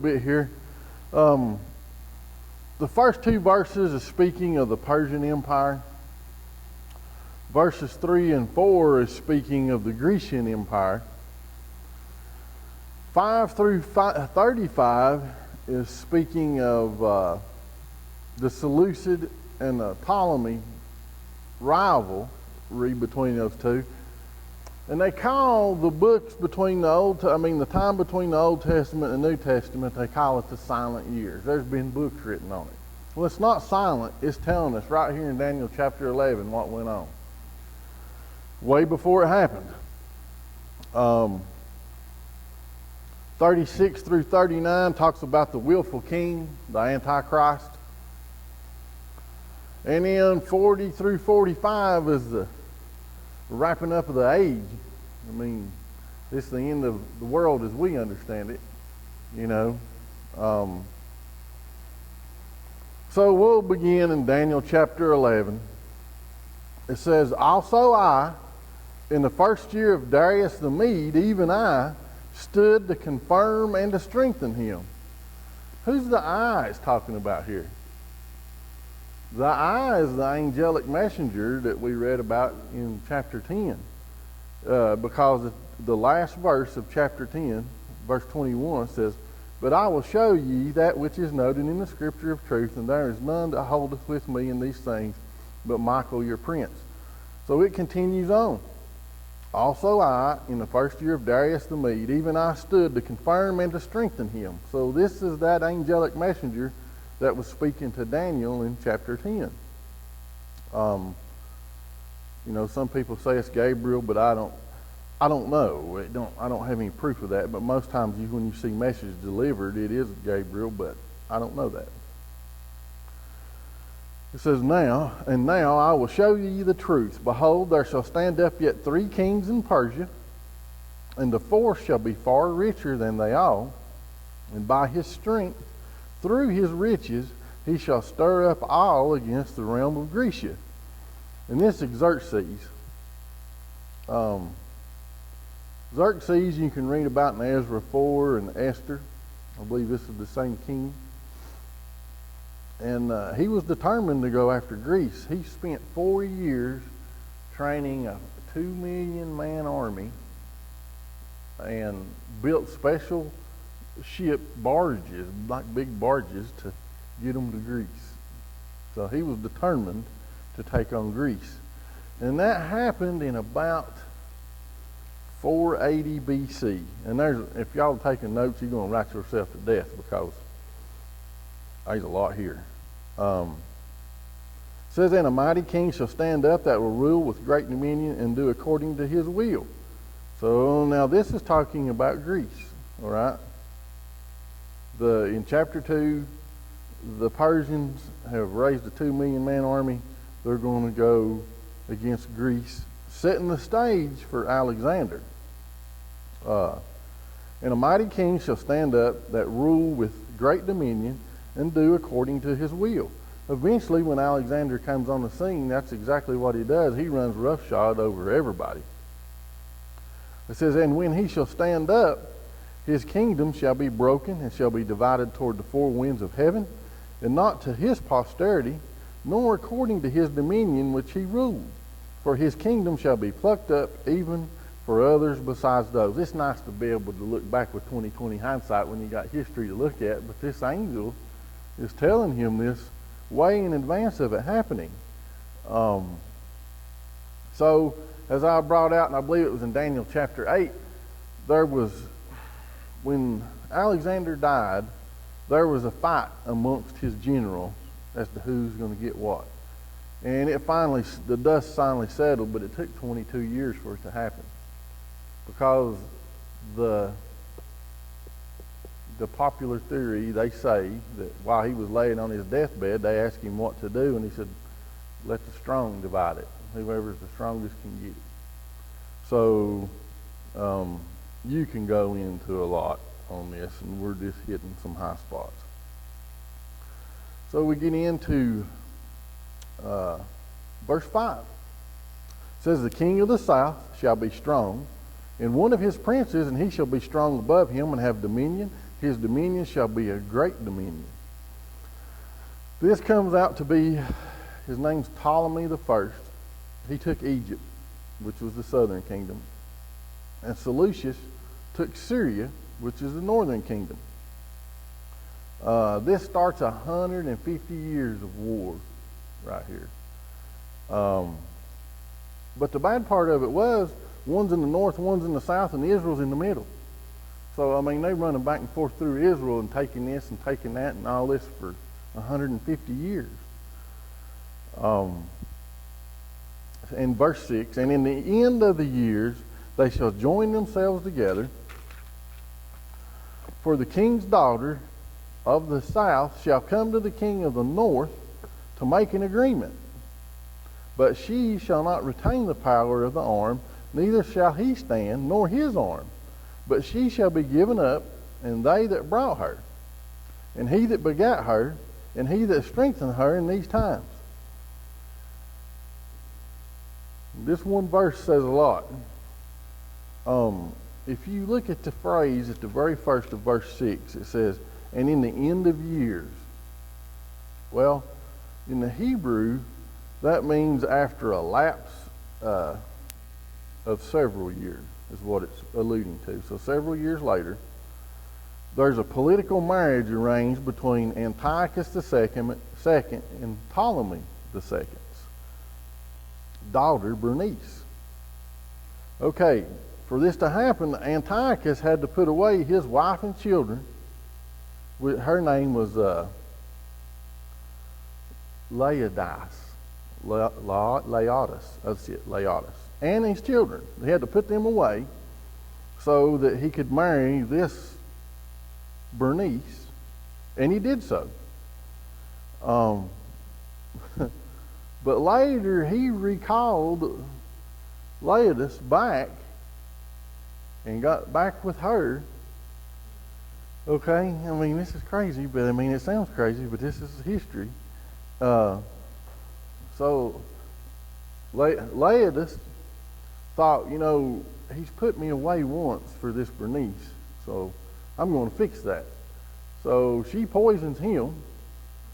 Bit here. The first two verses is speaking of the Persian Empire. Verses 3 and 4 is speaking of the Grecian Empire. 5 through 35 is speaking of the Seleucid and the Ptolemy rivalry between those two. And they call the books between the time between the Old Testament and the New Testament, they call it the silent years. There's been books written on it. Well, it's not silent. It's telling us right here in Daniel chapter 11 what went on. Way before it happened. 36 through 39 talks about the willful king, the Antichrist. And then 40 through 45 is the wrapping up of the age. I mean, it's the end of the world as we understand it, you know. So we'll begin in Daniel chapter 11. It says, "Also I, in the first year of Darius the Mede, even I, stood to confirm and to strengthen him." Who's the I it's talking about here? The I is the angelic messenger that we read about in chapter 10. Because the last verse of chapter 10, verse 21 says, "But I will show ye that which is noted in the scripture of truth, and there is none that holdeth with me in these things, but Michael your prince." So it continues on. "Also I, in the first year of Darius the Mede, even I stood to confirm and to strengthen him." So this is that angelic messenger that was speaking to Daniel in chapter 10. Some people say it's Gabriel, but I don't know. I don't have any proof of that. But most times, when you see message delivered, it is Gabriel, but I don't know that. It says, now I will show ye the truth. Behold, there shall stand up yet 3 kings in Persia, and the fourth shall be far richer than they all. And by his strength, through his riches, he shall stir up all against the realm of Grecia. And this is Xerxes. Xerxes you can read about in Ezra 4 and Esther. I believe this is the same king. And he was determined to go after Greece. He spent 4 years training a 2 million man army and built special ship barges, like big barges, to get them to Greece. So he was determined to take on Greece. And that happened in about 480 BC. And if y'all are taking notes, you're going to write yourself to death because there's a lot here. It says, "And a mighty king shall stand up that will rule with great dominion and do according to his will." So now this is talking about Greece, all right? In chapter 2, the Persians have raised a 2 million man army. They're going to go against Greece, setting the stage for Alexander. "And a mighty king shall stand up that rule with great dominion and do according to his will." Eventually, when Alexander comes on the scene, that's exactly what he does. He runs roughshod over everybody. It says, "And when he shall stand up, his kingdom shall be broken and shall be divided toward the 4 winds of heaven, and not to his posterity, nor according to his dominion which he ruled. For his kingdom shall be plucked up even for others besides those." It's nice to be able to look back with 20/20 hindsight when you got history to look at, but this angel is telling him this way in advance of it happening. So, as I brought out, and I believe it was in Daniel chapter 8, when Alexander died, there was a fight amongst his generals as to who's going to get what. And the dust finally settled, but it took 22 years for it to happen. Because the popular theory, they say that while he was laying on his deathbed, they asked him what to do, and he said, "Let the strong divide it. Whoever's the strongest can get it." So you can go into a lot on this, and we're just hitting some high spots. So we get into verse 5. It says, "The king of the south shall be strong, and one of his princes, and he shall be strong above him and have dominion. His dominion shall be a great dominion. This comes out to be, his name's Ptolemy the First. He took Egypt, which was the southern kingdom, and Seleucus took Syria, which is the northern kingdom. This starts 150 years of war right here. But the bad part of it was, one's in the north, one's in the south, and Israel's in the middle. So, I mean, they're running back and forth through Israel and taking this and taking that and all this for 150 years. In verse 6, and in the end of the years they shall join themselves together, for the king's daughter of the south shall come to the king of the north to make an agreement. But she shall not retain the power of the arm, neither shall he stand, nor his arm. But she shall be given up, and they that brought her, and he that begat her, and he that strengthened her in these times. This one verse says a lot. If you look at the phrase at the very first of verse 6, it says, and in the end of years. Well, in the Hebrew, that means after a lapse of several years, is what it's alluding to. So several years later, there's a political marriage arranged between Antiochus II and Ptolemy II's daughter, Bernice. Okay, for this to happen, Antiochus had to put away his wife and children. Her name was Laodice. That's it, Laodice. And his children. He had to put them away so that he could marry this Bernice, and he did so. But later he recalled Laodice back and got back with her. Okay, I mean, this is crazy, but I mean, it sounds crazy, but this is history. So Laodice thought, you know, he's put me away once for this Bernice, so I'm going to fix that. So she poisons him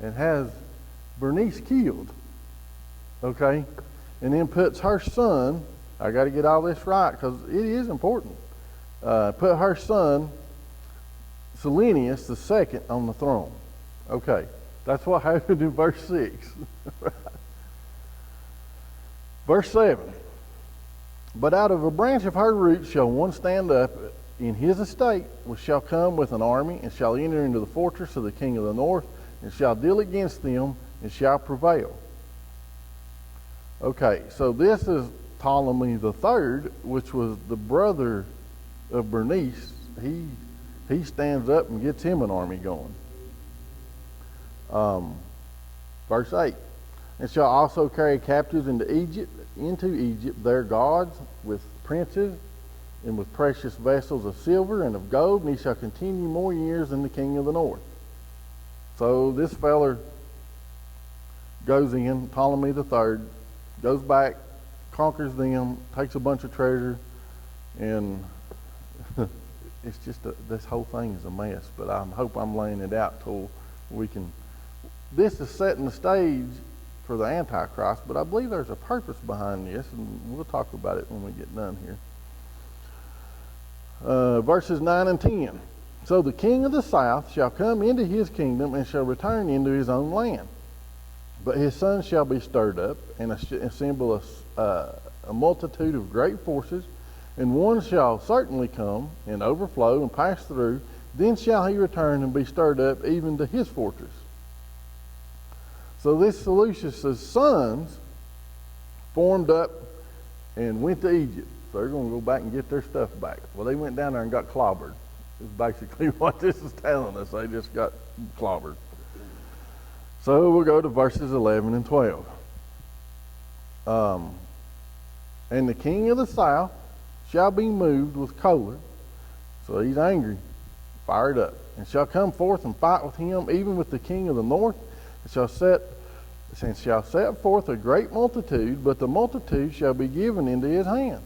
and has Bernice killed. Okay, and then puts her son, I got to get all this right because it is important, put her son Selenius II on the throne. Okay, that's what happened in verse 6. Verse 7, but out of a branch of her roots shall one stand up in his estate, which shall come with an army, and shall enter into the fortress of the king of the north, and shall deal against them, and shall prevail. Okay, so this is Ptolemy III, which was the brother of Bernice. He stands up and gets him an army going. Verse 8, and shall also carry captives into Egypt their gods with princes and with precious vessels of silver and of gold, and he shall continue more years than the king of the north. So this feller goes in, Ptolemy III, goes back, conquers them, takes a bunch of treasure, and it's just this whole thing is a mess. But I hope I'm laying it out till we can. This is setting the stage for the Antichrist, but I believe there's a purpose behind this, and we'll talk about it when we get done here. Verses 9 and 10. So the king of the south shall come into his kingdom and shall return into his own land. But his sons shall be stirred up and assemble a multitude of great forces, and one shall certainly come and overflow and pass through. Then shall he return and be stirred up even to his fortress. So this Seleucus' sons formed up and went to Egypt. So they're going to go back and get their stuff back. Well, they went down there and got clobbered. Is basically what this is telling us. They just got clobbered. So we'll go to verses 11 and 12. And the king of the south shall be moved with choler. So he's angry, fired up, and shall come forth and fight with him, even with the king of the north, and shall set forth a great multitude, but the multitude shall be given into his hand.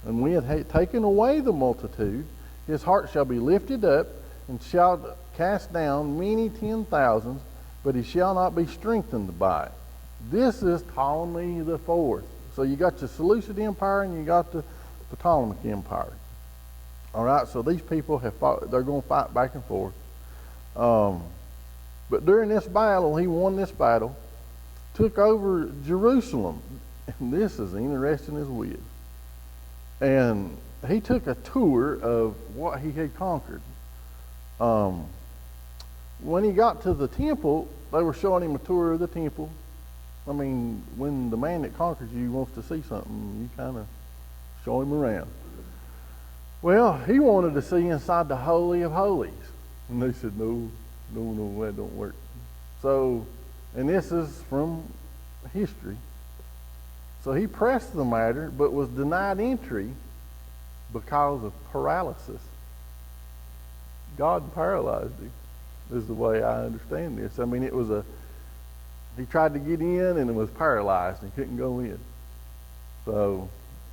And when he hath taken away the multitude, his heart shall be lifted up, and shall cast down many 10,000s, but he shall not be strengthened by it. This is Ptolemy the Fourth. So you got the Seleucid Empire and you got the Ptolemaic Empire. All right, so these people have fought, they're going to fight back and forth. But during this battle, he won this battle, took over Jerusalem. And this is interesting as weird. And he took a tour of what he had conquered. When he got to the temple, they were showing him a tour of the temple. I mean, when the man that conquers you wants to see something, you kind of show him around. Well, he wanted to see inside the Holy of Holies. And they said, no, that don't work. So, and this is from history. So he pressed the matter, but was denied entry because of paralysis. God paralyzed him, is the way I understand this. I mean, he tried to get in and it was paralyzed and couldn't go in. So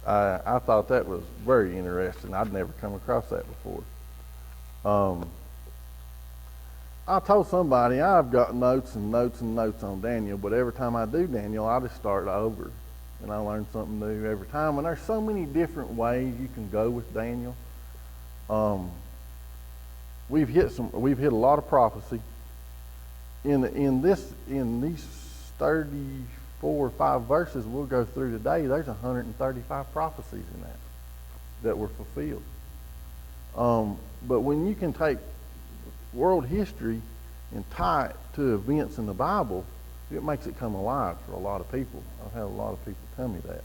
I thought that was very interesting. I'd never come across that before. I told somebody I've got notes and notes and notes on Daniel, but every time I do Daniel, I just start over. And I learn something new every time. And there's so many different ways you can go with Daniel. We've hit a lot of prophecy. In these 34 or 5 verses we'll go through today, there's 135 prophecies in that were fulfilled. But when you can take world history and tie it to events in the Bible, it makes it come alive for a lot of people. I've had a lot of people tell me that.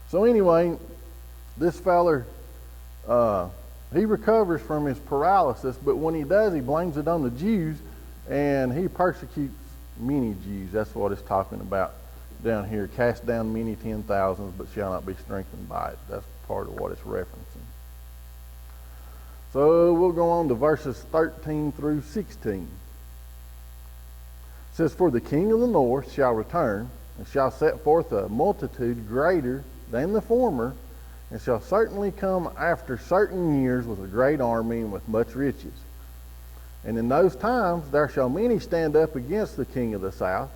So anyway, this feller, he recovers from his paralysis, but when he does, he blames it on the Jews, and he persecutes many Jews. That's what it's talking about down here. Cast down many 10,000s, but shall not be strengthened by it. That's part of what it's referencing. So we'll go on to verses 13 through 16. It says, for the king of the north shall return, and shall set forth a multitude greater than the former, and shall certainly come after certain years with a great army and with much riches. And in those times there shall many stand up against the king of the south.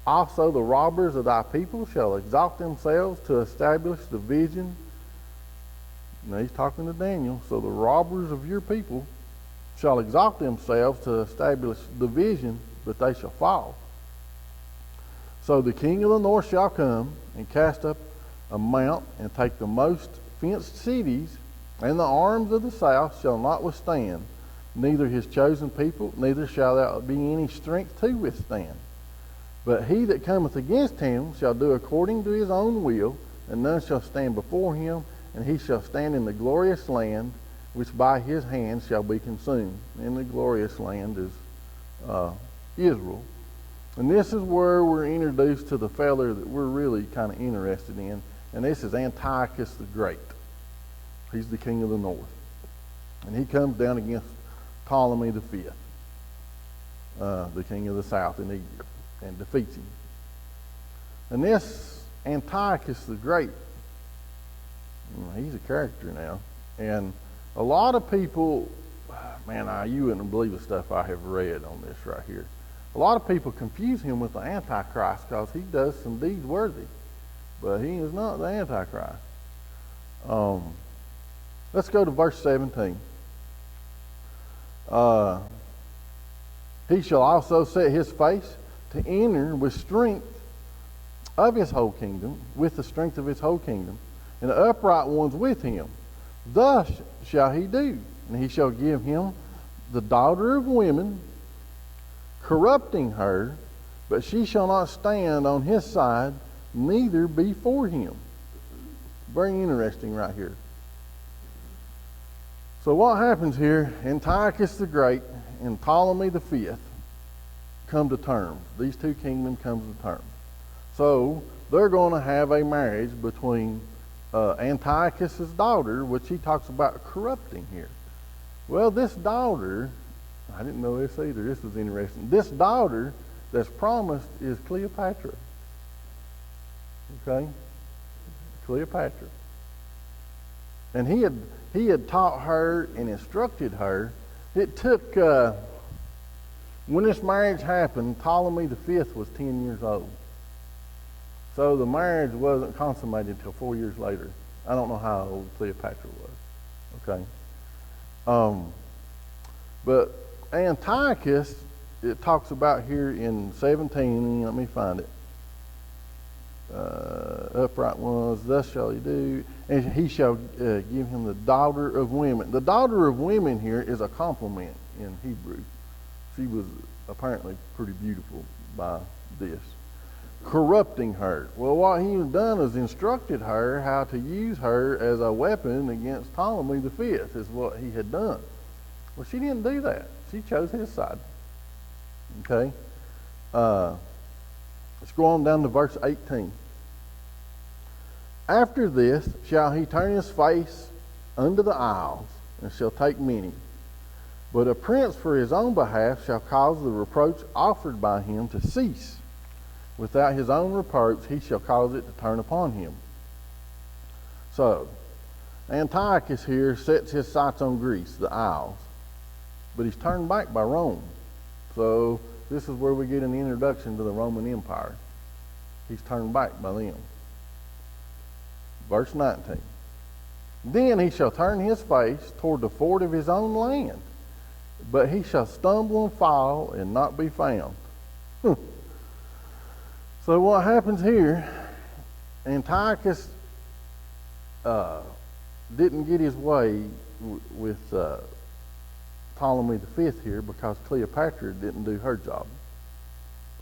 Also the robbers of thy people shall exalt themselves to establish division. Now he's talking to Daniel. So the robbers of your people shall exalt themselves to establish division, but they shall fall. So the king of the north shall come and cast up a mount and take the most fenced cities, and the arms of the south shall not withstand, neither his chosen people, neither shall there be any strength to withstand. But he that cometh against him shall do according to his own will, and none shall stand before him, and he shall stand in the glorious land, which by his hand shall be consumed. And the glorious land is Israel. And this is where we're introduced to the feller that we're really kind of interested in, and this is Antiochus the Great. He's the king of the north. And he comes down against Ptolemy the Fifth, the king of the south in Egypt, and defeats him. And this Antiochus the Great, he's a character now. And a lot of people, man, you wouldn't believe the stuff I have read on this right here. A lot of people confuse him with the Antichrist because he does some deeds worthy. But he is not the Antichrist. Let's go to verse 17. He shall also set his face to enter with strength of his whole kingdom, with the strength of his whole kingdom, and the upright ones with him. Thus shall he do, and he shall give him the daughter of women, corrupting her, but she shall not stand on his side, neither be for him. Very interesting right here. So what happens here? Antiochus the Great and Ptolemy the Fifth come to terms. These two kingdoms come to terms. So they're going to have a marriage between Antiochus's daughter, which he talks about corrupting here. Well, this daughter, I didn't know this either. This was interesting. This daughter that's promised is Cleopatra. Okay? Cleopatra. And he he had taught her and instructed her. It took, when this marriage happened, Ptolemy V was 10 years old. So the marriage wasn't consummated until 4 years later. I don't know how old Cleopatra was. Okay. But Antiochus, it talks about here in 17, let me find it. Upright ones, thus shall he do, and he shall give him the daughter of women. The daughter of women here is a compliment in Hebrew. She was apparently pretty beautiful by this. Corrupting her. Well, what he had done is instructed her how to use her as a weapon against Ptolemy V, is what he had done. Well, she didn't do that. She chose his side. Okay? Let's go on down to verse 18. After this shall he turn his face unto the isles, and shall take many. But a prince for his own behalf shall cause the reproach offered by him to cease. Without his own reproach he shall cause it to turn upon him. So, Antiochus here sets his sights on Greece, the Isles. But he's turned back by Rome. So, this is where we get an introduction to the Roman Empire. He's turned back by them. Verse 19. Then he shall turn his face toward the fort of his own land, but he shall stumble and fall and not be found. So what happens here, Antiochus didn't get his way with Ptolemy V here because Cleopatra didn't do her job.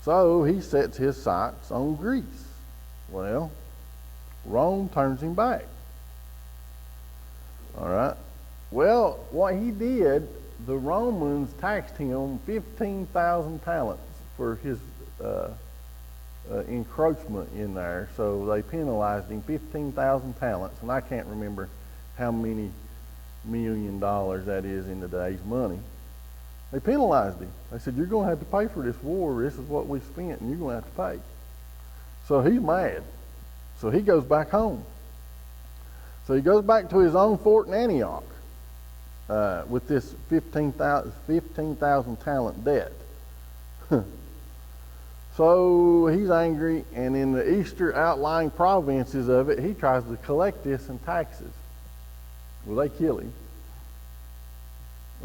So he sets his sights on Greece. Well, Rome turns him back. All right. Well, what he did, the Romans taxed him 15,000 talents for his encroachment in there. So they penalized him 15,000 talents, and I can't remember how many $1 million that is in today's money. They penalized him. They said, you're going to have to pay for this war. This is what we spent, and you're going to have to pay. So he's mad. So he goes back home. So he goes back to his own fort in Antioch with this 15,000 talent debt. So he's angry, and in the eastern outlying provinces of it, he tries to collect this in taxes. Well, they kill him.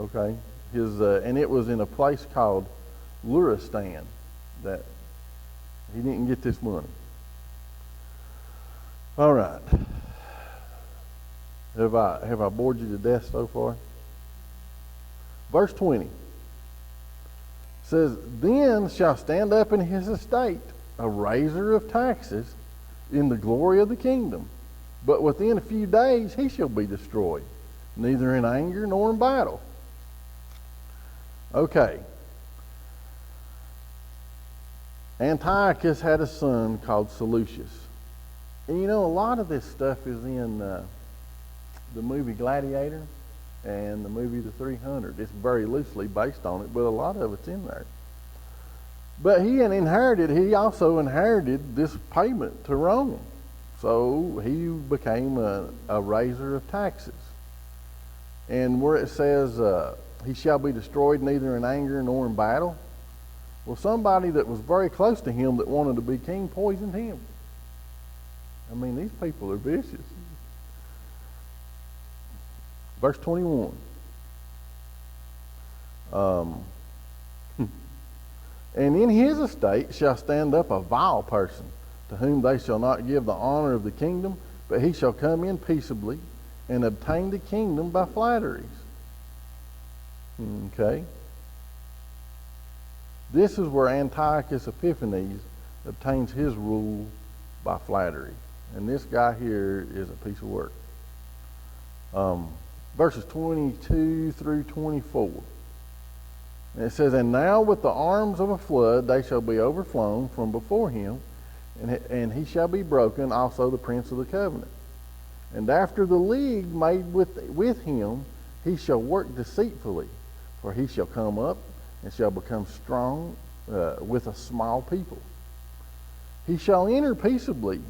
Okay, and it was in a place called Luristan that he didn't get this money. All right. Have I bored you to death so far? Verse 20 says, Then shall stand up in his estate a raiser of taxes in the glory of the kingdom, but within a few days he shall be destroyed, neither in anger nor in battle. Okay. Antiochus had a son called Seleucus. And you know, a lot of this stuff is in the movie Gladiator and the movie The 300. It's very loosely based on it, but a lot of it's in there. But he also inherited this payment to Rome. So he became a raiser of taxes. And where it says, he shall be destroyed neither in anger nor in battle. Well, somebody that was very close to him that wanted to be king poisoned him. I mean, these people are vicious. Verse 21. And in his estate shall stand up a vile person, to whom they shall not give the honor of the kingdom, but he shall come in peaceably and obtain the kingdom by flatteries. Okay. This is where Antiochus Epiphanes obtains his rule by flattery. And this guy here is a piece of work. Verses 22 through 24. And it says, And now with the arms of a flood they shall be overflown from before him, and he shall be broken, also the prince of the covenant. And after the league made with him, he shall work deceitfully, for he shall come up and shall become strong with a small people. He shall enter peaceably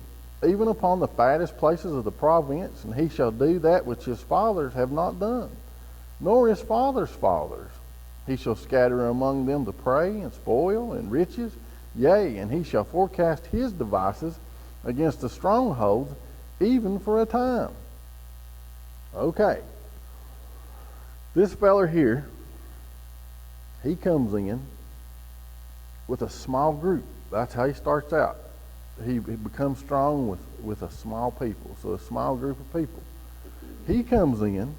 even upon the fattest places of the province, and he shall do that which his fathers have not done, nor his fathers' fathers. He shall scatter among them the prey and spoil and riches, yea, and he shall forecast his devices against the strongholds, even for a time. Okay. This feller here, he comes in with a small group. That's how he starts out. He becomes strong with a small people, so a small group of people. He comes in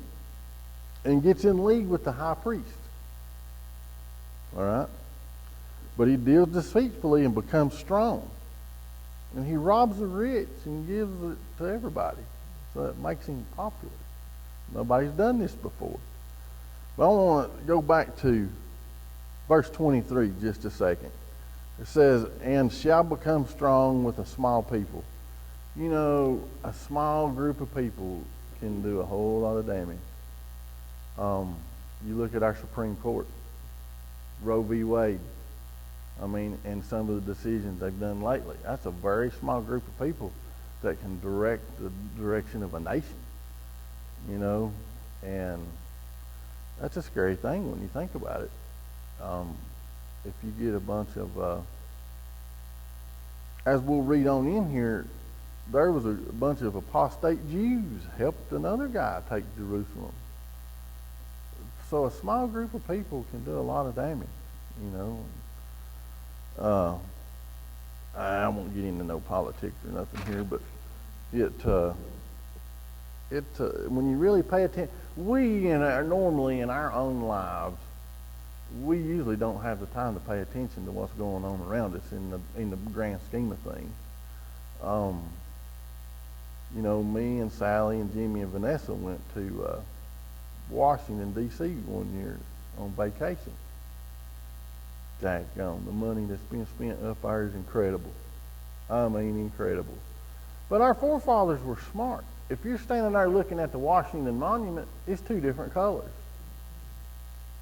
and gets in league with the high priest. All right? But he deals deceitfully and becomes strong. And he robs the rich and gives it to everybody. So it makes him popular. Nobody's done this before. But I want to go back to verse 23 just a second. It says, and shall become strong with a small people. You know, a small group of people can do a whole lot of damage. You look at our Supreme Court, Roe v. Wade. I mean, and some of the decisions they've done lately. That's a very small group of people that can direct the direction of a nation. You know, and that's a scary thing when you think about it. If you get a bunch of, as we'll read on in here, there was a bunch of apostate Jews helped another guy take Jerusalem. So a small group of people can do a lot of damage, you know. I won't get into no politics or nothing here, but when you really pay attention, normally in our own lives, we usually don't have the time to pay attention to what's going on around us in the grand scheme of things. You know, me and Sally and Jimmy and Vanessa went to Washington, D.C. one year on vacation. Daggone, the money that's been spent up there is incredible. I mean, incredible. But our forefathers were smart. If you're standing there looking at the Washington Monument, it's two different colors.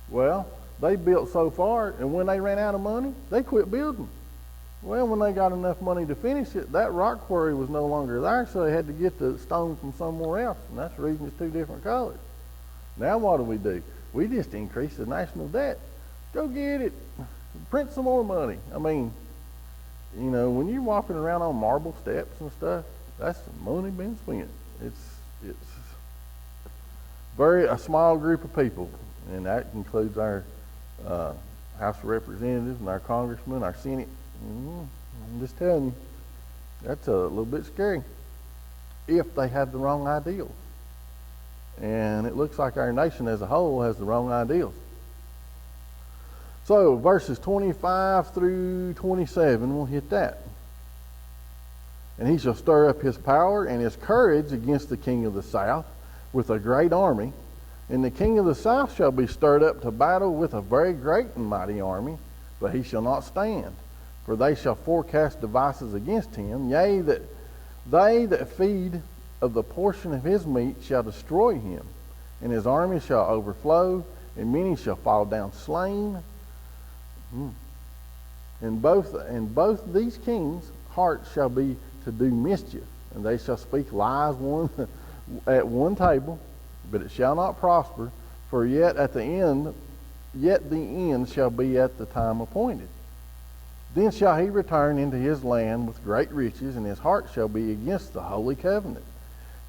Well, they built so far, and when they ran out of money, they quit building. Well, when they got enough money to finish it, that rock quarry was no longer there, so they had to get the stone from somewhere else, and that's the reason it's two different colors. Now what do? We just increase the national debt. Go get it. Print some more money. I mean, you know, when you're walking around on marble steps and stuff, that's the money being spent. It's a small group of people, and that includes our House of Representatives and our congressmen, our Senate. I'm just telling you, that's a little bit scary if they have the wrong ideals. And it looks like our nation as a whole has the wrong ideals. So verses 25 through 27, we'll hit that. And he shall stir up his power and his courage against the king of the south with a great army. And the king of the south shall be stirred up to battle with a very great and mighty army, but he shall not stand. For they shall forecast devices against him. Yea, that they that feed of the portion of his meat shall destroy him. And his army shall overflow, and many shall fall down slain. And both these kings' hearts shall be to do mischief, and they shall speak lies one at one table, but it shall not prosper. For yet the end shall be at the time appointed. Then shall he return into his land with great riches, and his heart shall be against the holy covenant.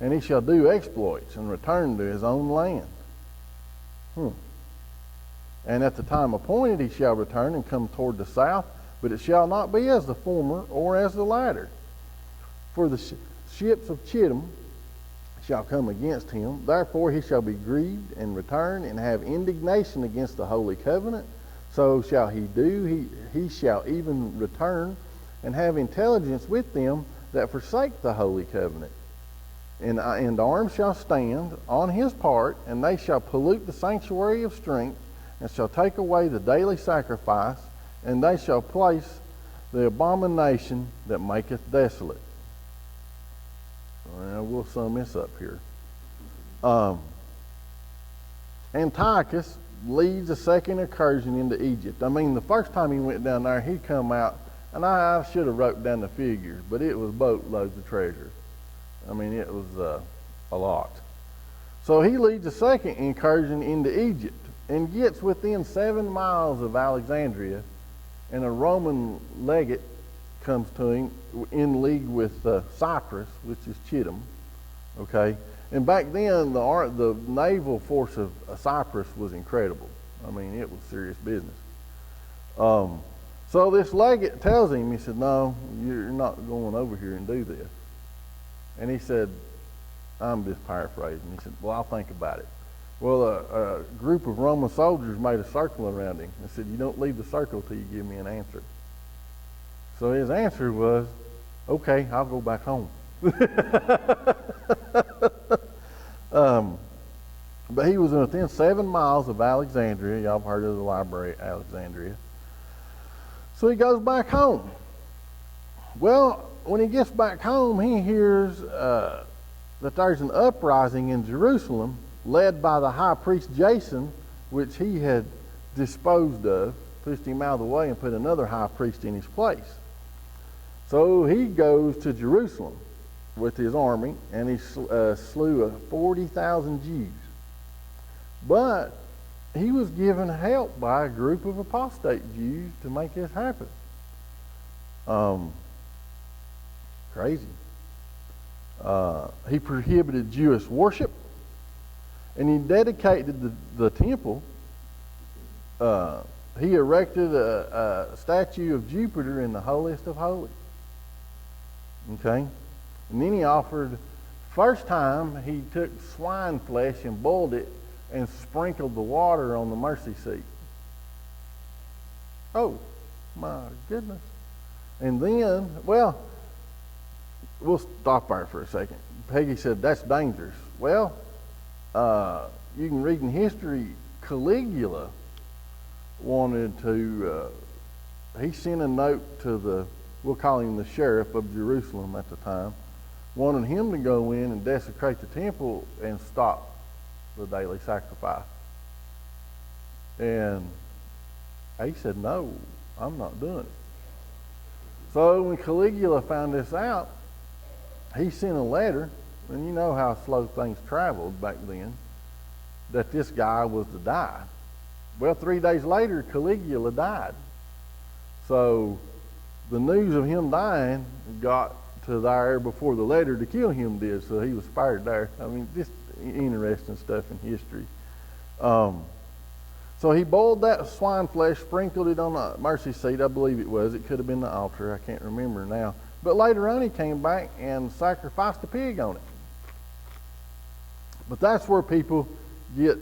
And he shall do exploits and return to his own land. And at the time appointed he shall return and come toward the south, but it shall not be as the former or as the latter. For the ships of Chittim shall come against him. Therefore he shall be grieved and return and have indignation against the holy covenant. So shall he do. He shall even return and have intelligence with them that forsake the holy covenant. And arms shall stand on his part, and they shall pollute the sanctuary of strength, and shall take away the daily sacrifice, and they shall place the abomination that maketh desolate. Well, we'll sum this up here. Antiochus leads a second incursion into Egypt. I mean, the first time he went down there, he come out And I should have wrote down the figures, but it was boatloads of treasure. I mean, it was a lot. So he leads a second incursion into Egypt and gets within 7 miles of Alexandria, and a Roman legate comes to him in league with Cyprus, which is Chittim. Okay, and back then the naval force of Cyprus was incredible. I mean, it was serious business. So this legate tells him, he said, "No, you're not going over here and do this." And he said, I'm just paraphrasing. He said, "Well, I'll think about it." Well, a group of Roman soldiers made a circle around him and said, "You don't leave the circle till you give me an answer." So his answer was, "Okay, I'll go back home." But he was within 7 miles of Alexandria. Y'all have heard of the library at Alexandria. So he goes back home. Well, when he gets back home, he hears that there's an uprising in Jerusalem led by the high priest Jason, which he had disposed of, pushed him out of the way and put another high priest in his place. So he goes to Jerusalem with his army, and he slew 40,000 Jews. But he was given help by a group of apostate Jews to make this happen. Crazy. He prohibited Jewish worship, and he dedicated the temple. He erected a statue of Jupiter in the holiest of holies. Okay? And then he offered, first time he took swine flesh and boiled it and sprinkled the water on the mercy seat. Oh, my goodness. And then, well, we'll stop there for a second. Peggy said, that's dangerous. Well, you can read in history, Caligula wanted to, he sent a note to we'll call him the sheriff of Jerusalem at the time, wanted him to go in and desecrate the temple and stop the daily sacrifice. And he said, "No, I'm not doing it." So when Caligula found this out, he sent a letter, and you know how slow things traveled back then, that this guy was to die. Well, 3 days later, Caligula died. So the news of him dying got to there before the letter to kill him did, so he was spared there. I mean, just interesting stuff in history. So he boiled that swine flesh, sprinkled it on the mercy seat, I believe it was. It could have been the altar, I can't remember now. But later on he came back and sacrificed a pig on it. But that's where people get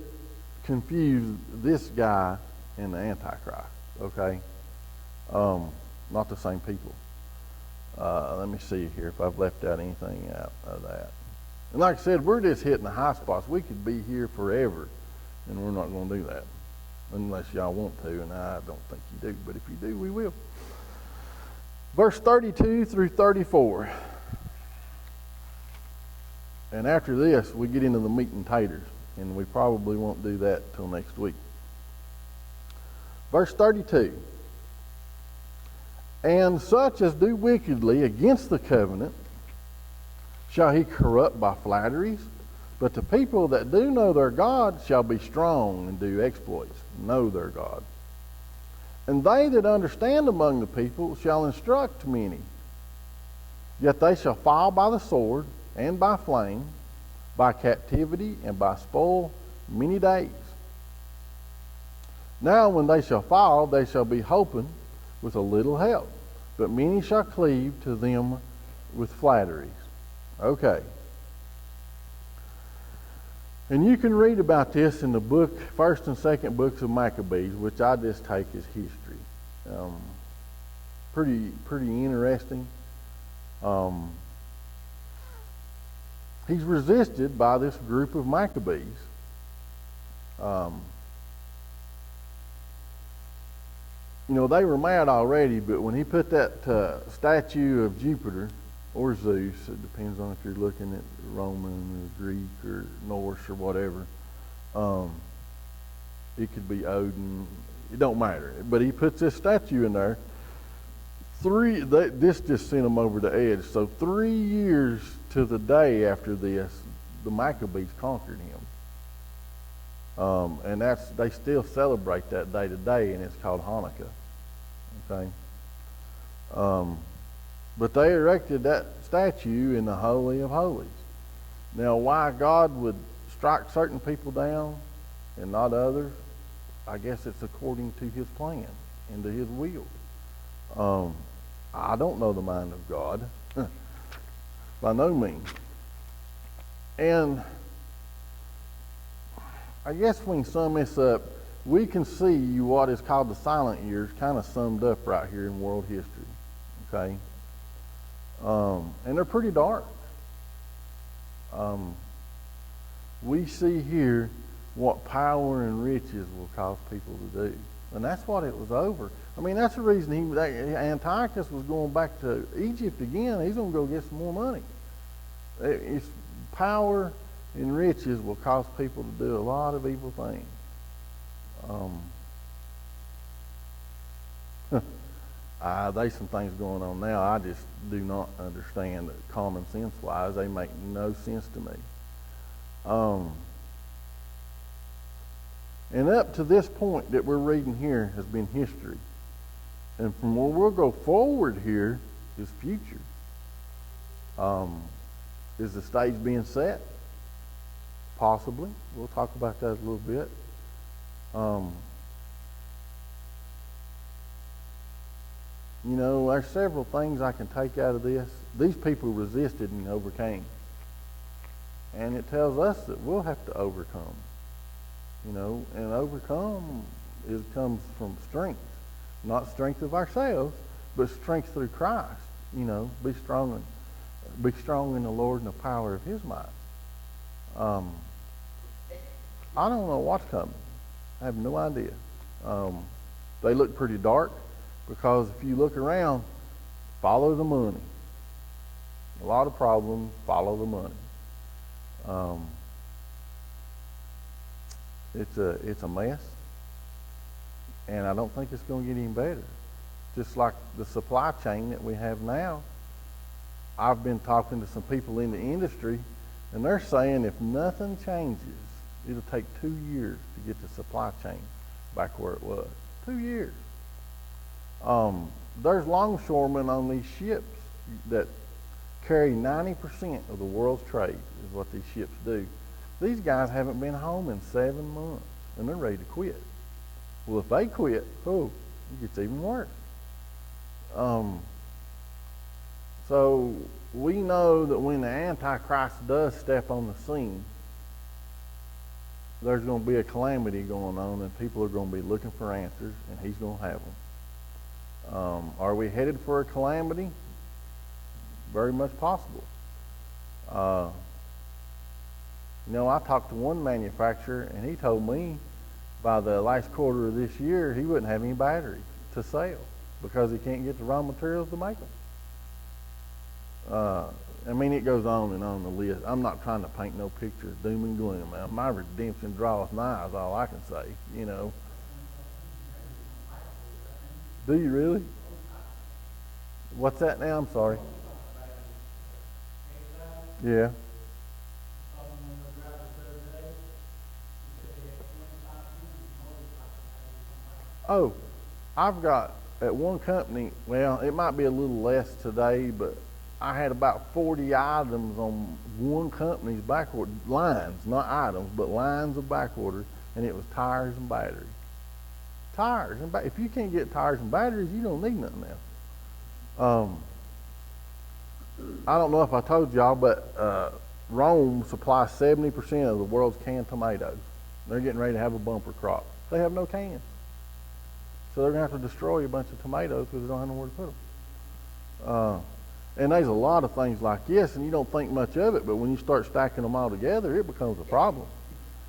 confused, this guy and the Antichrist, okay? Not the same people. Let me see here if I've left out anything out of that. And like I said, we're just hitting the high spots. We could be here forever, and we're not going to do that unless y'all want to, and I don't think you do, but if you do, we will. Verse 32 through 34. And after this, we get into the meat and taters, and we probably won't do that till next week. Verse 32. And such as do wickedly against the covenant shall he corrupt by flatteries, but the people that do know their God shall be strong and do exploits, know their God. And they that understand among the people shall instruct many. Yet they shall fall by the sword and by flame, by captivity and by spoil many days. Now when they shall fall, they shall be hoping with a little help, but many shall cleave to them with flatteries. Okay. And you can read about this in the book, first and second books of Maccabees, which I just take as history. Pretty interesting. He's resisted by this group of Maccabees. You know, they were mad already, but when he put that statue of Jupiter or Zeus, it depends on if you're looking at Roman or Greek or Norse or whatever, it could be Odin, it don't matter. But he puts this statue in there, This just sent them over the edge. So 3 years to the day after this, the Maccabees conquered him. And they still celebrate that day today, and it's called Hanukkah. Okay. But they erected that statue in the Holy of Holies. Now, why God would strike certain people down and not others, I guess it's according to his plan and to his will. I don't know the mind of God, by no means. And I guess we can sum this up. We can see what is called the silent years kind of summed up right here in world history. Okay? And they're pretty dark. We see here what power and riches will cause people to do. And that's what it was over. I mean, that's the reason Antiochus was going back to Egypt again. He's going to go get some more money. It's power and riches will cause people to do a lot of evil things. There's some things going on now I just do not understand. That common sense wise, they make no sense to me. And up to this point that we're reading here has been history. And from where we'll go forward here is future. Is the stage being set? Possibly. We'll talk about that a little bit. You know, there's several things I can take out of this. These people resisted and overcame. And it tells us that we'll have to overcome. You know, and overcome comes from strength. Not strength of ourselves, but strength through Christ. You know, be strong in the Lord and the power of his might. I don't know what's coming. I have no idea. They look pretty dark because if you look around, follow the money. A lot of problems, follow the money. It's a mess, and I don't think it's going to get any better. Just like the supply chain that we have now. I've been talking to some people in the industry, and they're saying if nothing changes, it'll take 2 years to get the supply chain back where it was. 2 years. There's longshoremen on these ships that carry 90% of the world's trade is what these ships do. These guys haven't been home in 7 months, and they're ready to quit. Well, if they quit, it gets even worse. So we know that when the Antichrist does step on the scene, there's going to be a calamity going on, and people are going to be looking for answers, and he's going to have them. Are we headed for a calamity? Very much possible. You know, I talked to one manufacturer, and he told me by the last quarter of this year, he wouldn't have any batteries to sell because he can't get the raw materials to make them. I mean, it goes on and on the list. I'm not trying to paint no picture of doom and gloom. My redemption draweth nigh is all I can say, you know. Do you really? What's that now? I'm sorry. Yeah. Oh, I've got at one company, well, it might be a little less today, but I had about 40 items on one company's back order, lines, not items, but lines of back order, and it was tires and batteries. Tires and if you can't get tires and batteries, you don't need nothing else. I don't know if I told y'all, but Rome supplies 70% of the world's canned tomatoes. They're getting ready to have a bumper crop. They have no cans. So they're going to have to destroy a bunch of tomatoes because they don't have nowhere to put them. And there's a lot of things like this, and you don't think much of it, but when you start stacking them all together, it becomes a problem.